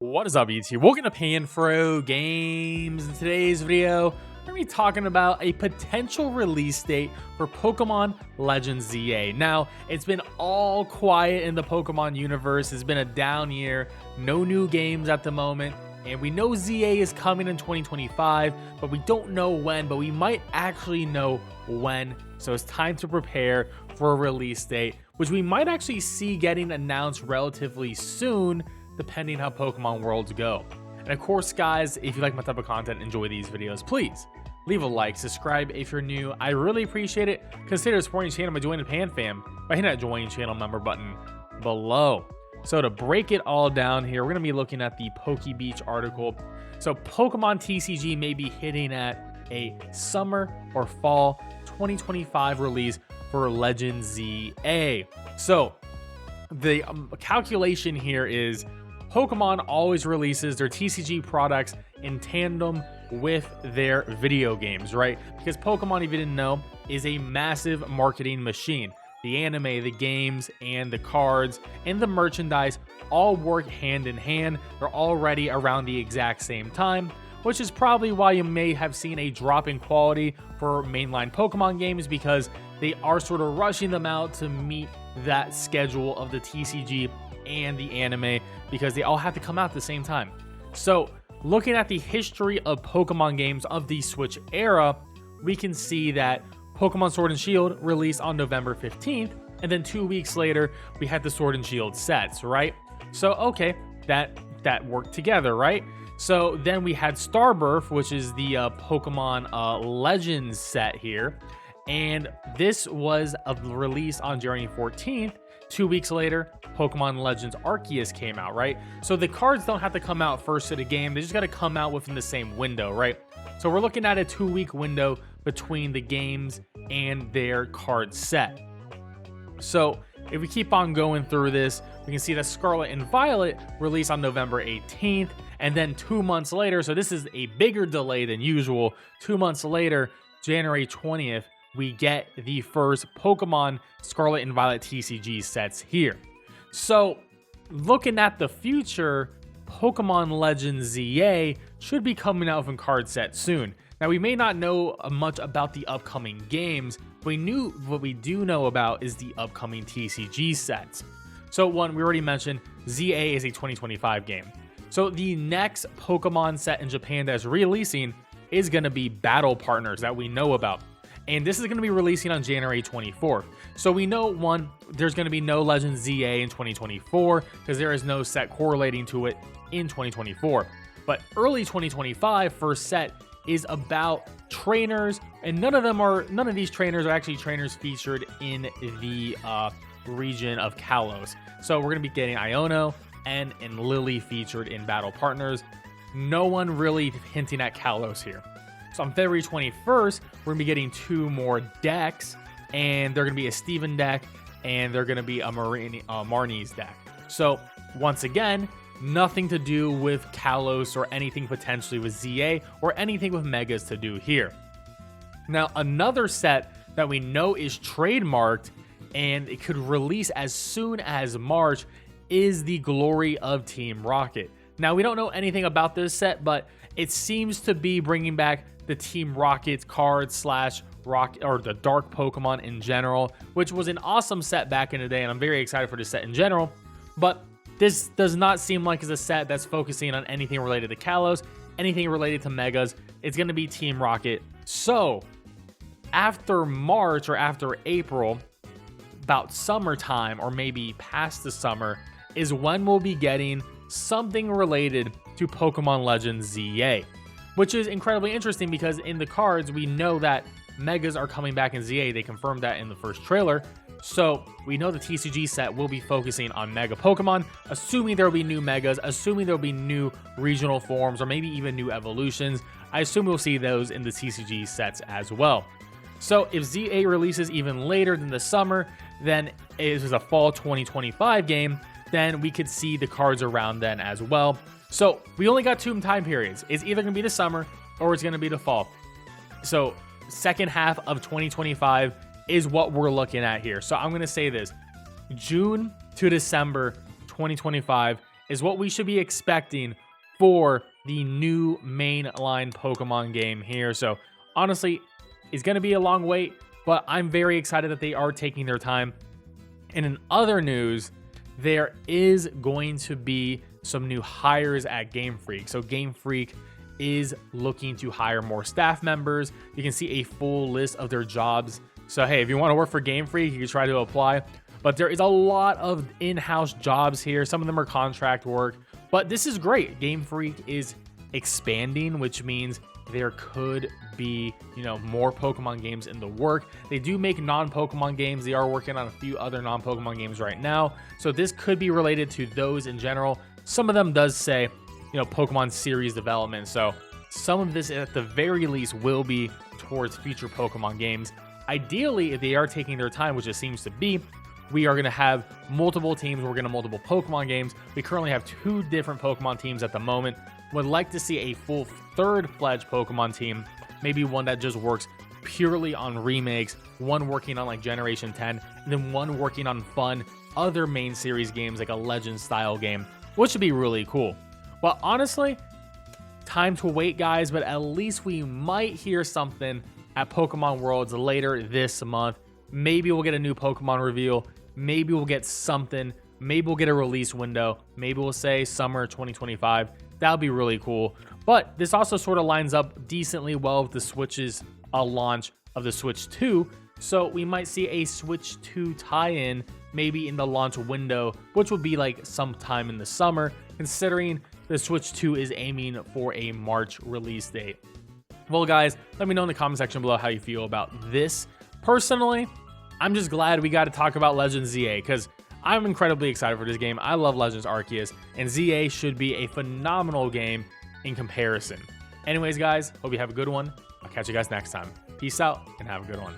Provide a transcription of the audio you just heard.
What is up, YouTube? Welcome to PanFro Games. In today's video, we're going to be talking about a potential release date for Pokemon Legends ZA. Now, it's been all quiet in the Pokemon universe. It's been a down year, no new games at the moment, and we know ZA is coming in 2025, but we don't know when, but we might actually know when. So it's time to prepare for a release date, which we might actually see getting announced relatively soon, depending how Pokemon Worlds go. And of course, guys, if you like my type of content, enjoy these videos, please leave a like, subscribe if you're new. I really appreciate it. Consider supporting the channel by joining PanFam by hitting that join channel member button below. So to break it all down here, we're going to be looking at the PokeBeach article. So Pokemon TCG may be hitting at a summer or fall 2025 release for Legends ZA. So the calculation here is Pokemon always releases their TCG products in tandem with their video games, right? Because Pokemon, if you didn't know, is a massive marketing machine. The anime, the games, and the cards, and the merchandise all work hand in hand. They're already around the exact same time, which is probably why you may have seen a drop in quality for mainline Pokemon games, because they are sort of rushing them out to meet that schedule of the TCG and the anime, because they all have to come out at the same time. So looking at the history of Pokemon games of the Switch era, we can see that Pokemon Sword and Shield released on November 15th, and then 2 weeks later we had the Sword and Shield sets, right? So okay, that worked together, right? So then we had Starbirth, which is the Pokemon Legends set here, and this was released on January 14th. 2 weeks later, Pokemon Legends Arceus came out, right? So the cards don't have to come out first of the game. They just got to come out within the same window, right? So we're looking at a 2-week window between the games and their card set. So if we keep on going through this, we can see that Scarlet and Violet released on November 18th. And then 2 months later, so this is a bigger delay than usual, 2 months later, January 20th, we get the first Pokemon Scarlet and Violet TCG sets here. So looking at the future, Pokemon Legends ZA should be coming out from card set soon. Now, we may not know much about the upcoming games, but what we do know about is the upcoming TCG sets. So one, we already mentioned, ZA is a 2025 game. So the next Pokemon set in Japan that's releasing is going to be Battle Partners that we know about. And this is going to be releasing on January 24th. So we know, one, there's going to be no Legends ZA in 2024 because there is no set correlating to it in 2024. But early 2025 first set is about trainers, and none of these trainers are actually trainers featured in the region of Kalos. So we're going to be getting Iono and Lily featured in Battle Partners. No one really hinting at Kalos here. So on February 21st, we're going to be getting 2 more decks, and they're going to be a Steven deck, and they're going to be a Marnie's deck. So once again, nothing to do with Kalos or anything potentially with ZA or anything with Megas to do here. Now, another set that we know is trademarked and it could release as soon as March is the Glory of Team Rocket. Now, we don't know anything about this set, but it seems to be bringing back the Team Rocket cards / rock, or the Dark Pokemon in general, which was an awesome set back in the day, and I'm very excited for this set in general. But this does not seem like it's a set that's focusing on anything related to Kalos, anything related to Megas. It's going to be Team Rocket. So after March or after April, about summertime or maybe past the summer, is when we'll be getting something related to Pokemon Legends ZA, which is incredibly interesting because in the cards, we know that Megas are coming back in ZA. They confirmed that in the first trailer. So we know the TCG set will be focusing on Mega Pokemon, assuming there will be new Megas, assuming there will be new regional forms, or maybe even new evolutions. I assume we'll see those in the TCG sets as well. So if ZA releases even later than the summer, then it is a fall 2025 game, then we could see the cards around then as well. So we only got 2 time periods. It's either going to be the summer or it's going to be the fall. So second half of 2025 is what we're looking at here. So I'm going to say this: June to December 2025 is what we should be expecting for the new mainline Pokemon game here. So honestly, it's going to be a long wait, but I'm very excited that they are taking their time. And in other news, there is going to be some new hires at Game Freak. So Game Freak is looking to hire more staff members. You can see a full list of their jobs. So hey, if you want to work for Game Freak, you can try to apply. But there is a lot of in-house jobs here. Some of them are contract work, but this is great. Game Freak is expanding, which means there could be, more Pokemon games in the work. They do make non-Pokemon games. They are working on a few other non-Pokemon games right now. So this could be related to those in general. Some of them does say, Pokemon series development. So some of this at the very least will be towards future Pokemon games. Ideally, if they are taking their time, which it seems to be, we are going to have multiple teams working on multiple Pokemon games. We currently have 2 different Pokemon teams at the moment. Would like to see a full third-fledged Pokemon team, maybe one that just works purely on remakes, one working on like Generation 10, and then one working on fun other main series games like a Legend-style game, which would be really cool. But honestly, time to wait, guys, but at least we might hear something at Pokemon Worlds later this month. Maybe we'll get a new Pokemon reveal. Maybe we'll get something. Maybe we'll get a release window. Maybe we'll say summer 2025. That would be really cool. But this also sort of lines up decently well with the Switch's launch of the Switch 2. So we might see a Switch 2 tie-in maybe in the launch window, which would be like sometime in the summer, considering the Switch 2 is aiming for a March release date. Well, guys, let me know in the comment section below how you feel about this. Personally, I'm just glad we got to talk about Legends ZA because I'm incredibly excited for this game. I love Legends Arceus, and ZA should be a phenomenal game in comparison. Anyways, guys, hope you have a good one. I'll catch you guys next time. Peace out, and have a good one.